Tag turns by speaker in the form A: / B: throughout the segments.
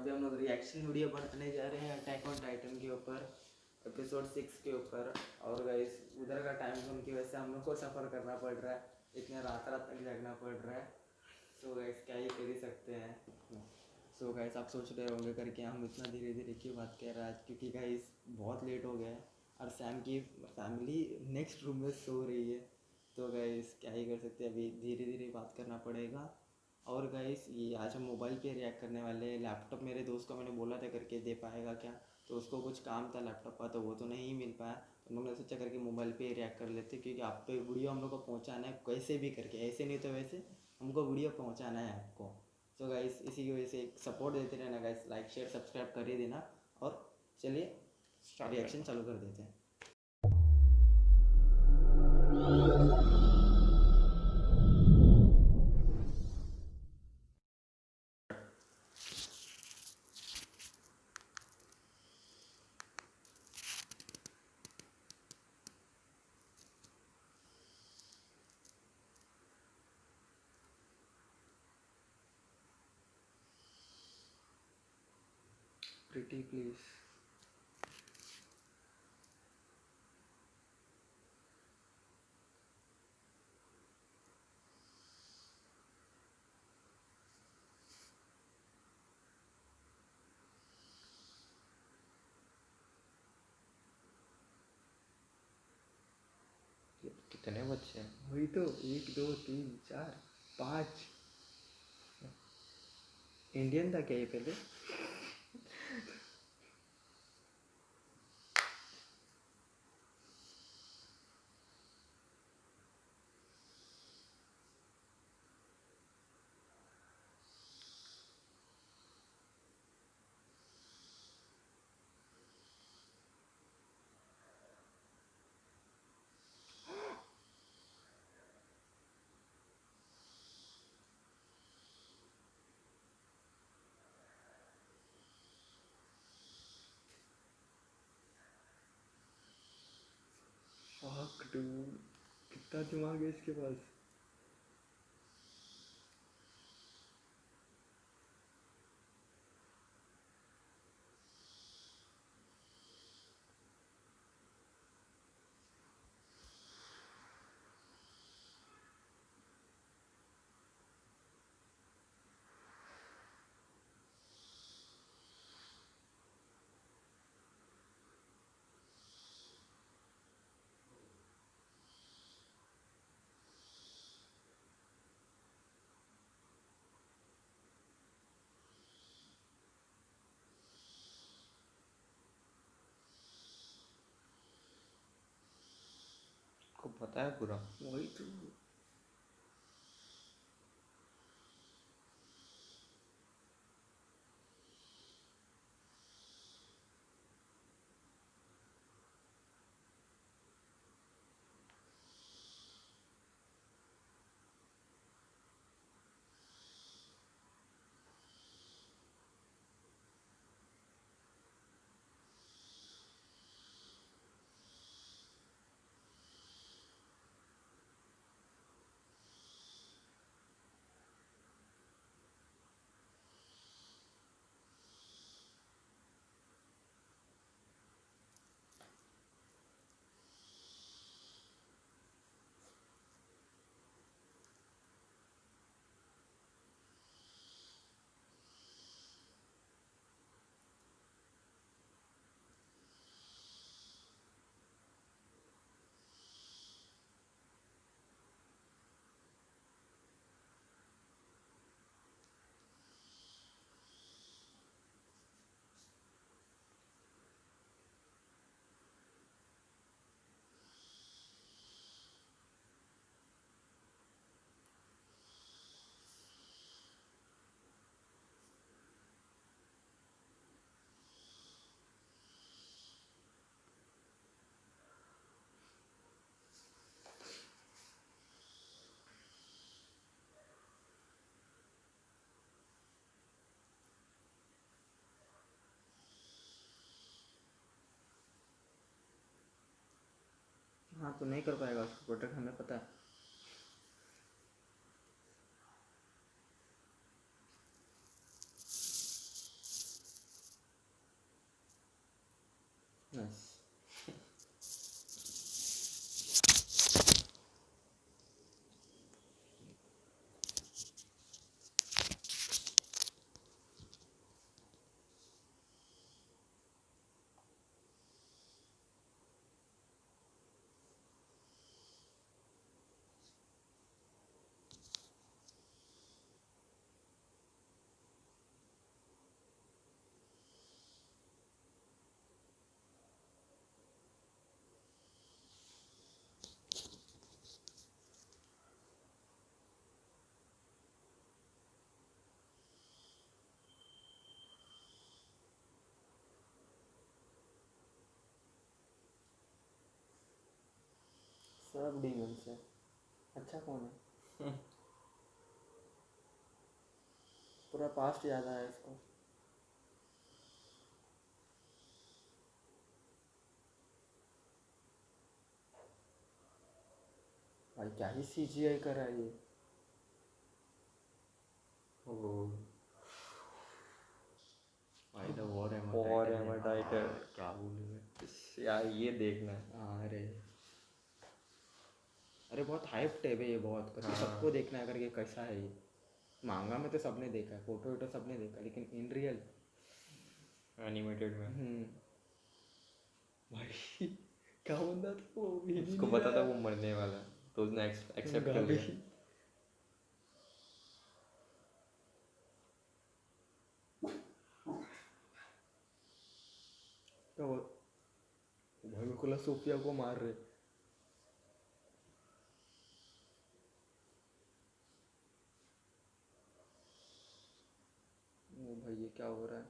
A: अभी हम लोग रिएक्शन वीडियो बनाने जा रहे हैं अटैक ऑन टाइटन के ऊपर, एपिसोड 6 के ऊपर। और गाइस उधर का टाइम जोन की वजह से हम लोग को सफ़र करना पड़ रहा है, इतने रात रात तक जगना पड़ रहा है। सो गाइस क्या ही कर ही सकते हैं। सो गाइस आप सोच रहे होंगे करके हम इतना धीरे धीरे क्यों बात कर रहे हैं आज, क्योंकि गाइस बहुत लेट हो गया है और सैम की फैमिली नेक्स्ट रूम में सो रही है। तो गाइस क्या ही कर सकते हैं, अभी धीरे धीरे बात करना पड़ेगा। और गाइस ये आज हम मोबाइल पे रिएक्ट करने वाले हैं। लैपटॉप मेरे दोस्त को मैंने बोला था करके दे पाएगा क्या, तो उसको कुछ काम था लैपटॉप का, तो वो तो नहीं मिल पाया। तो हम लोग ने सोचा करके मोबाइल पे रिएक्ट कर लेते, क्योंकि आप पे वीडियो हम लोग को पहुंचाना है कैसे भी करके, ऐसे नहीं तो वैसे हमको वीडियो पहुंचाना है आपको। तो गाइस इसी की वजह से सपोर्ट देते रहना गाइस, लाइक शेयर सब्सक्राइब कर ही देना। और चलिए रिएक्शन चालू कर देते हैं। Pretty please.
B: कितने बच्चे हैं?
A: वही तो 1 2 3 4 5। इंडियन था क्या ये पहले? फक डूड, कितना दिमाग है इसके पास।
B: को पता है पूरा?
A: वही तो। हाँ तो नहीं कर पाएगा उसको प्रोटेक्ट, हमें पता है।
B: नाइस।
A: सब डीमंस है। अच्छा कौन है? पूरा पास्ट याद आया इसको। भाई क्या ही CGI करा है ये।
B: ओ भाई द वॉर
A: Warhammer Titan।
B: क्या बोले यार, ये देखना है।
A: हाँ अरे अरे बहुत हाइप्ड है भाई ये, बहुत कसम
B: हाँ।
A: सबको देखना है करके। कैसा है ये? मांगा में तो सबने देखा है, फोटो वोटो सबने देखा, लेकिन इन रियल
B: एनिमेटेड में
A: भाई क्या बंदा था वो, भी
B: उसको पता था वो मरने वाला है, तो उसने एक्सेप्ट कर लिया।
A: तो भाई मेरे को लगा सोफिया को मार रहे। ओ भाई ये क्या हो रहा है?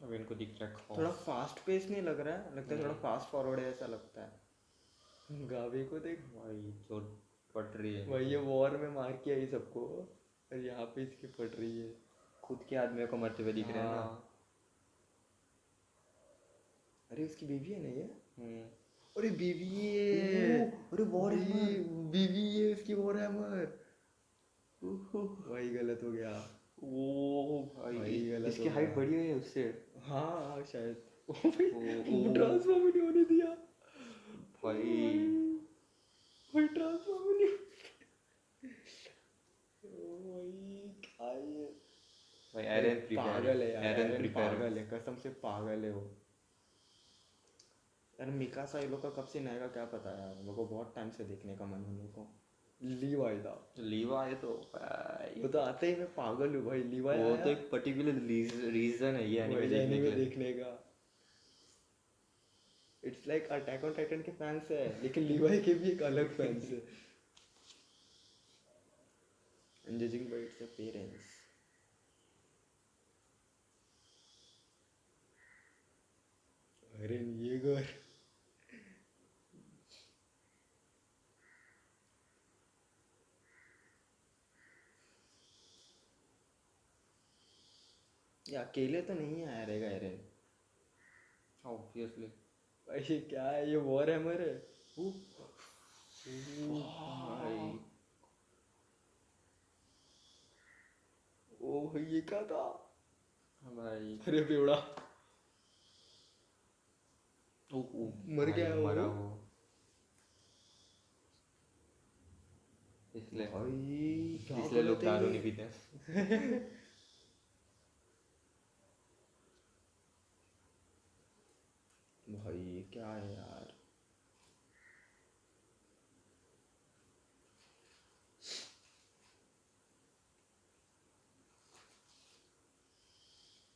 B: अब इनको दिख रहा है खौफ।
A: थोड़ा फास्ट पेस नहीं लग रहा है? लगता है थोड़ा फास्ट फॉरवर्ड है ऐसा लगता है। गावी को देख
B: भाई जो पट रही है
A: भाई, ये वॉर में मार के आई सबको और यहाँ पे इसकी पट रही है।
B: खुद के आदमियों को मरते हुए दिख रहे हैं ना।
A: हाँ। अरे उसकी बीवी है ना ये?
B: हम्म।
A: अरे बीवी है।
B: अरे वॉरहेमर।
A: बीवी है उसकी वॉरहेमर। भाई गलत हो गया।
B: ओ भाई
A: भाई गलत
B: इसकी
A: हो
B: हाइट
A: गया।
B: बड़ी हुई है उससे।
A: हाँ शायद। ओ भाई
B: ओ
A: ट्रांसफॉर्म नहीं होने दिया।
B: भाई
A: भाई ट्रांसफॉर्म नहीं। ओ भाई क्या है ये?
B: भाई एरन
A: पागल है यार,
B: एरन
A: एरन
B: प्रिपेयर
A: पागल है, कसम से पागल है वो। यार मिकासा ये लोग का कब से आएगा क्या पता यार, मेरे को बहुत टाइम से देखने का मन है मेरे को। लीवाई था।
B: लीवाई तो भाई
A: वो तो आते ही मैं पागल हूँ भाई, लीवाई
B: वो
A: आया
B: तो एक पर्टिकुलर रीजन है ये एनीमे
A: वही
B: देखने
A: एनीमे
B: के लिए।
A: देखने का। It's like attack on Titan के फैंस है, लेकिन लीवाई के भी एक अलग फैंस है। And judging by its appearance. अरे ये घर ये अकेले तो नहीं आया रहेगा एरन।
B: ऑब्वियसली
A: भाई क्या है ये, वॉर हैमर है।
B: भाई
A: ओ भाई ये क्या था?
B: भाई
A: अरे बेवड़ा मर
B: भाई
A: गया वो।
B: मरा वो इसलिए
A: भाई क्या
B: इसलिए लोग
A: गलत है
B: दारू
A: ये?
B: नहीं पीते।
A: भाई ये क्या है यार?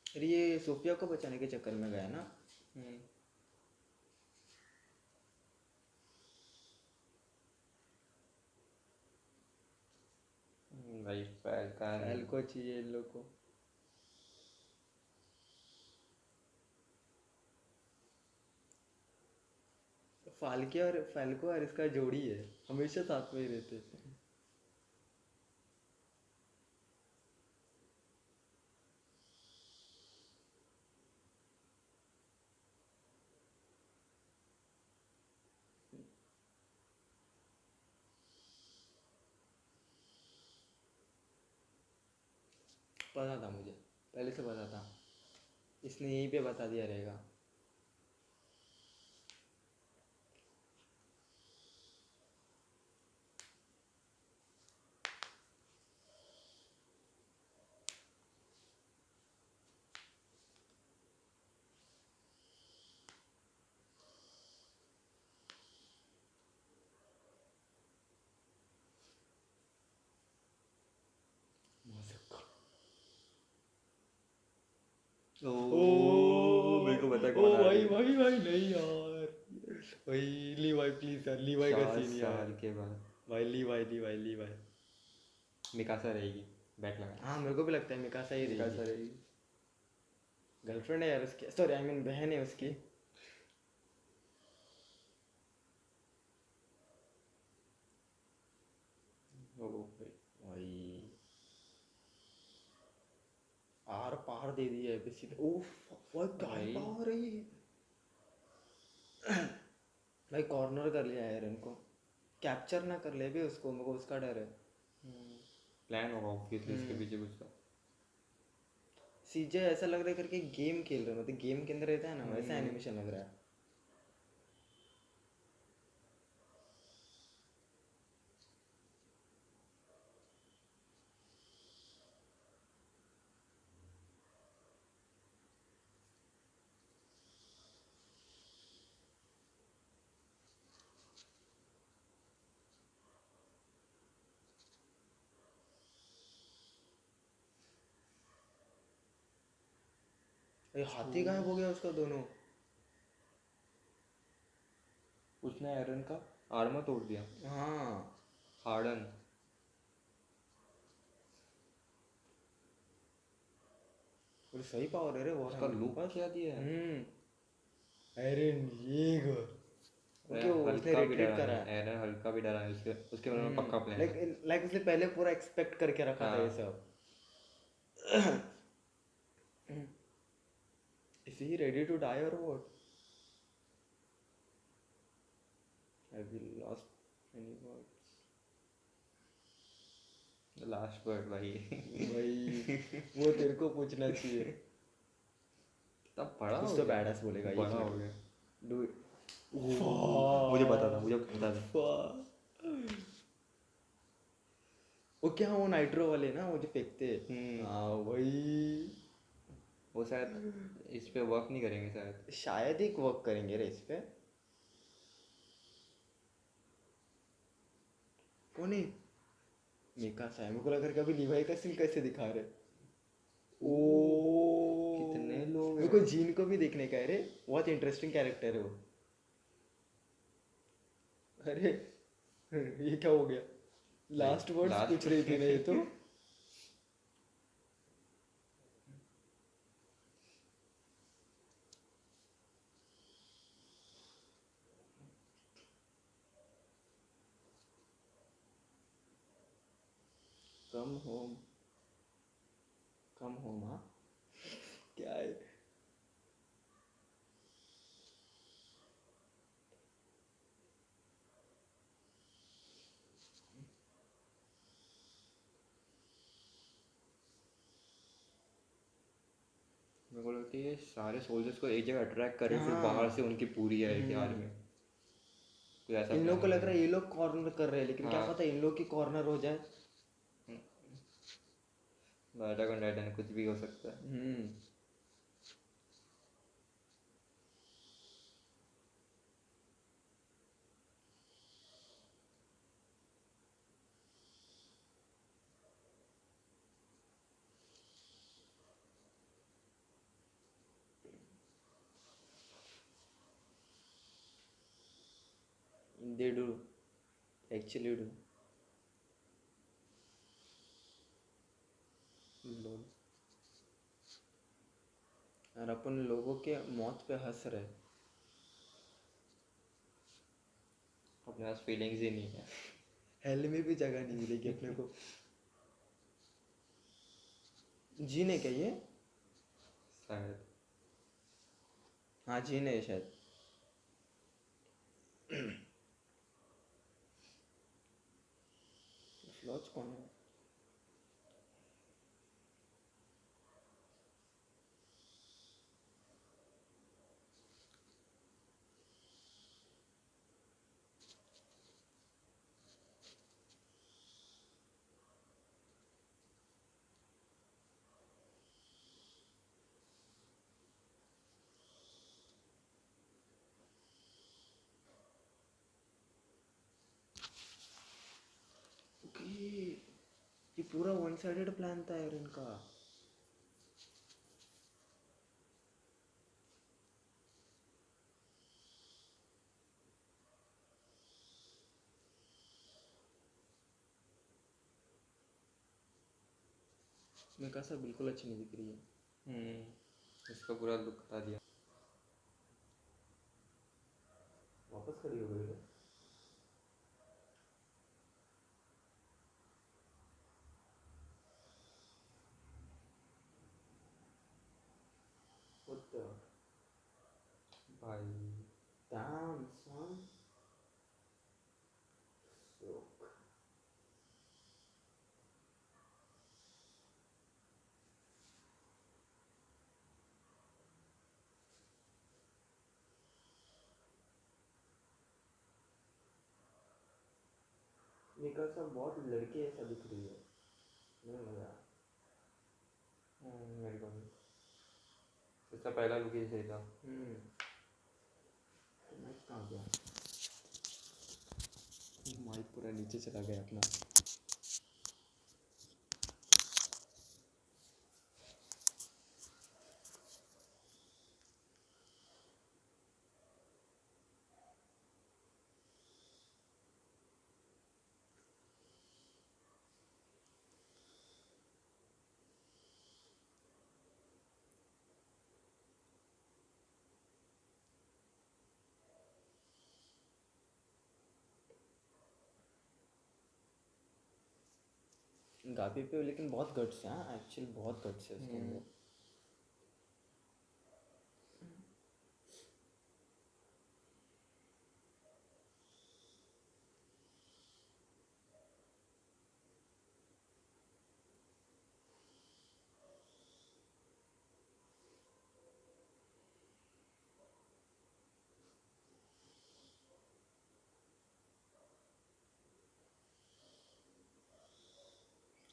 A: अरे ये सोफिया को बचाने के चक्कर में गया ना।
B: भाई फैल्कन
A: फैल्को चाहिए इन लोग को। फाल्के और फैल्को और इसका जोड़ी है, हमेशा साथ में ही रहते हैं। पता था मुझे, पहले से पता था, इसने यहीं पे बता दिया रहेगा।
B: ओ मेरे को पता है कौन आ रही है।
A: भाई भाई नहीं यार, भाई लीवाई प्लीज यार, लीवाई का
B: 4
A: सीन यार,
B: साल के बाद
A: भाई लीवाई।
B: मिकासा रहेगी, बैट लगा।
A: हाँ मेरे को भी लगता है मिकासा ही
B: मिकासा
A: रहेगी,
B: रहेगी।
A: गर्लफ्रेंड है यार उसकी, सॉरी आई मीन बहन है उसकी।
B: ओ भाई
A: भाई आर पार दे दिया है बेसिकली। ओह भाई क्या
B: भाई।
A: पावर है ये, भाई कॉर्नर कर लिया यार इनको, कैप्चर ना कर ले भी उसको, मेरे को उसका डर है।
B: प्लान होगा ऑब्वियसली इसके पीछे कुछ तो।
A: सीजे ऐसा लग रहा है करके गेम खेल रहे हैं, मतलब गेम के अंदर रहता है ना वैसा एनिमेशन लग रहा है। ये हाथी गायब हो गया उसका दोनों।
B: उसने एरन का आर्मर तोड़ दिया।
A: हाँ
B: हार्डन।
A: और सही पावर है रे वो
B: उसका लुक क्या दिया है।
A: अरे ये गो ओके, वो उसने
B: हल्का भी
A: रिट्रीट
B: डरा
A: करा
B: नहीं,
A: है।
B: एरन हल्का भी डरा नहीं, उसके उसके बारे में पक्का प्लान है।
A: लाइक उसने पहले पूरा एक्सपेक्ट करके रखा था ये
B: हाँ।
A: सब। Is he ready to die or what? Have you lost any words?
B: Last word भाई।
A: भाई वो तेरे को पूछना चाहिए।
B: तब बड़ा
A: कुछ
B: हो
A: तो
B: गया।
A: बैडास बोलेगा, एक
B: बड़ा हो
A: मिनट
B: गया।
A: डू
B: मुझे पता था।
A: वो क्या, वो नाइट्रो वाले ना वो जो फेंकते हैं, हाँ वही।
B: वो शायद इस पे वर्क नहीं करेंगे शायद।
A: शायद ही वर्क करेंगे रे इस पे। कौन है मिकासा है, मेरे को लग रहा है कभी लीवाई का सीन कैसे दिखा रहे। ओ
B: कितने लोग
A: मेरे
B: हैं।
A: को जीन को भी देखने का है रे, बहुत इंटरेस्टिंग कैरेक्टर है वो। अरे ये क्या हो गया, लास्ट वर्ड्स
B: last-
A: पूछ रही थी ना ये तो। कम होम, कम होम, हाँ क्या है।
B: मेरे को लगता है ये सारे सोल्जर्स को एक जगह अट्रैक्ट करे, फिर
A: हाँ।
B: बाहर से उनकी पूरी है कि आर्मी। कोई ऐसा
A: इन लोगों को
B: plan
A: लग रहा है
B: होगा।
A: ये लोग कॉर्नर कर रहे हैं, लेकिन क्या
B: हाँ।
A: पता इन लोग की कॉर्नर हो जाए।
B: अटैक ऑन टाइटन कुछ भी हो सकता है।
A: They do, actually do. और अपन लोगों के मौत पे हंस रहे।
B: अपने पास फीलिंग्स ही नहीं है।
A: हेल में भी जगह नहीं मिलेगी अपने को। जीने क्या ये,
B: शायद।
A: हाँ जीने शायद। स्लॉच कौन है। ये पूरा वन साइडेड प्लान था यार इनका। मिकासा बिल्कुल अच्छी नहीं दिख रही है।
B: इसका पूरा लुक हटा दिया।
A: वापस खड़ी हो गई है। What the?
B: भाई
A: Damn, son. So. मिकासा बहुत लड़के ऐसा दिख रही है। नहीं लगा।
B: मेरे को भी इसका पहला लुक ही सही था।
A: नेक्स्ट कहाँ गया? माइक पूरा नीचे चला गया अपना। गाबी पे लेकिन बहुत गट्स है। हाँ एक्चुअली बहुत गट्स है उसके अंदर।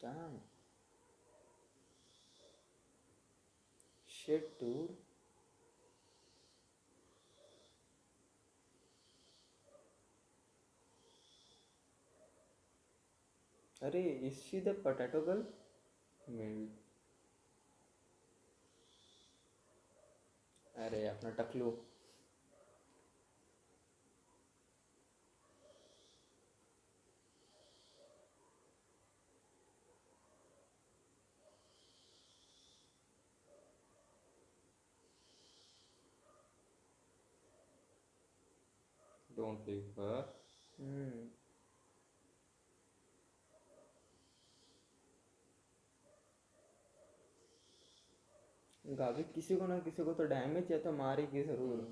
A: Damn. Shit, dude. अरे is she the potato girl?
B: Maybe.
A: अरे अपना टकलू।
B: Don't leave her.
A: गाबी किसी को ना किसी को तो डैमेज या तो मारेगी जरूर।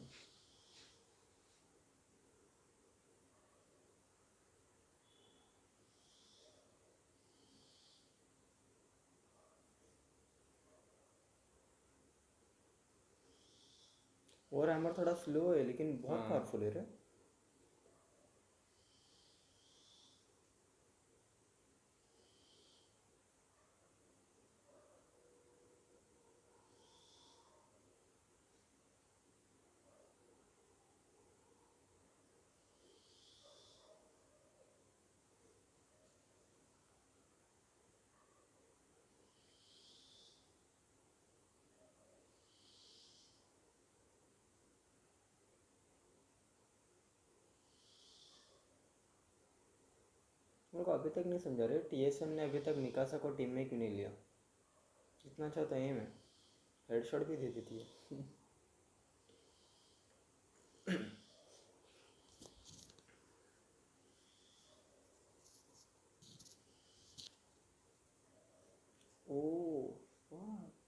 A: और हैमर थोड़ा स्लो है लेकिन बहुत
B: हाँ।
A: पावरफुल है रे। मेरे को अभी तक नहीं समझा रहे टीएसएम ने अभी तक मिकासा को टीम में क्यों नहीं लिया। इतना अच्छा तो एम है। हेडशॉट भी दे देती है। ओह fuck.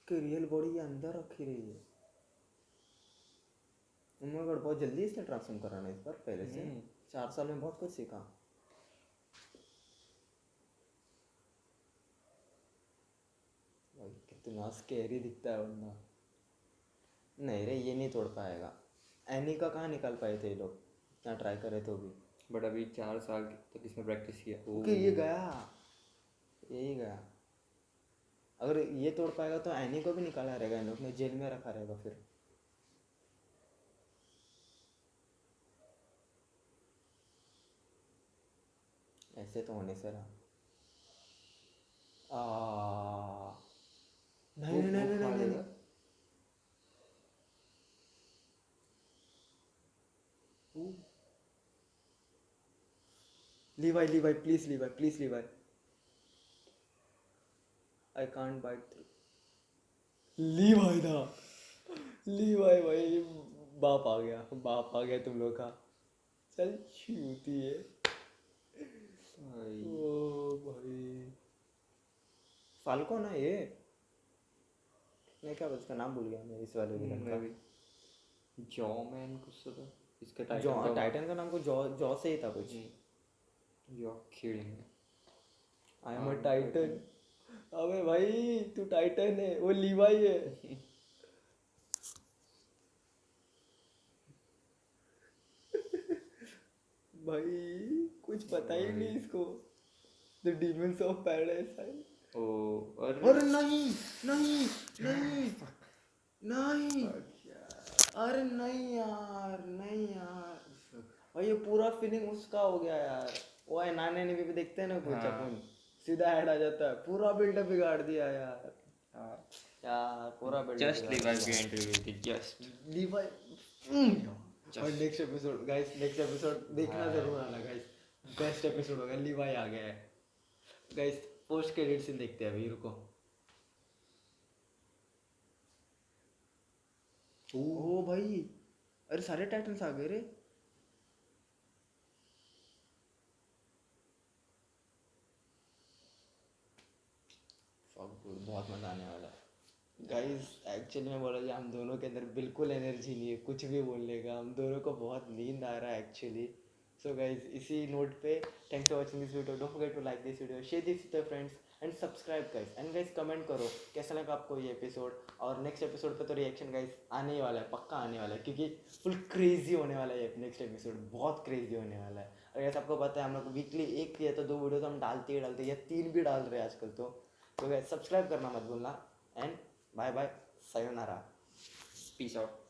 A: कि रियल बॉडी ये अंदर रखी रही है। Oh my God, बहुत जल्दी इसने ट्रांसफॉर्म कराना इस बार पहले से। 4 साल में बहुत कुछ सीखा। भाई कितना स्कैरी दिखता है बंदा। नहीं रे ये नहीं तोड़ पाएगा। एनी का कहाँ निकाल पाए थे ये लोग इतना ट्राई करे तो भी।
B: बट अभी 4 साल तक इसने प्रैक्टिस किया।
A: ओके ये गया। यही गया। अगर ये तोड़ पाएगा तो एनी को भी निकाला रहेगा इन लोग ने जेल में रखा रहेगा फिर। ऐसे तो होने से रहा। नहीं
B: वो
A: नहीं नहीं नहीं
B: खा
A: नहीं
B: लेगा।
A: नहीं। Levi Levi please Levi I can't bite through. Levi था। लीवाई भाई, बाप आ गया तुम लोग का। चल छूती है।
B: भाई
A: ओ भाई, फाल्को ना ये, मैं क्या उसका नाम भूल गया मैं इस वाले विलन
B: मैं
A: का।
B: भी जॉ मैन कुछ तो था इसके
A: जॉ,
B: टाइटन का
A: टाइटन का नाम को जॉ, जॉ से ही था कुछ।
B: You are kidding.
A: I am a titan. अबे भाई तू टाइटन है, वो लीवाई है। भाई कुछ पता ही नहीं इसको। The demons of paradise.
B: ओ
A: अरे नहीं नहीं नहीं नहीं, अरे नहीं यार भाई, ये पूरा फीलिंग उसका हो गया यार। वो है नाने ने भी देखते हैं ना कुछ
B: हाँ।
A: अपन, सीधा ऐड आ जाता है, पूरा बिल्डअप बिगाड़ दिया यार। यार पूरा buildup
B: just revive the interview just
A: लीवाई। और next episode guys, next episode देखना जरूर आना गाइस, बेस्ट एपिसोड होगा। लीवाई आ गया है गाइस। पोस्ट क्रेडिट सीन देखते हैं अभी, रुको। ओ भाई, अरे सारे टाइटन्स आ गए रे। बहुत मजा आने वाला है गाइस। एक्चुअली में बोला जाए, हम दोनों के अंदर बिल्कुल एनर्जी नहीं है कुछ भी बोलने का। हम दोनों को बहुत नींद आ रहा है एक्चुअली। सो गाइस, इसी नोट पे thanks for watching this video. Don't forget to like this video, share this with your friends and subscribe guys. And guys comment करो कैसा लगा आपको ये एपिसोड। और नेक्स्ट एपिसोड पे तो रिएक्शन गाइस आने ही वाला है, पक्का आने वाला है, क्योंकि फुल क्रेजी होने वाला है ये नेक्स्ट एपिसोड, बहुत क्रेजी होने वाला है। और जैसे आपको पता है, हम लोग वीकली एक या तो 2 वीडियो तो हम डालते ही डालते हैं, या 3 भी डाल रहे हैं आजकल तो गाइस सब्सक्राइब करना मत भूलना। And bye bye, sayonara,
B: peace out.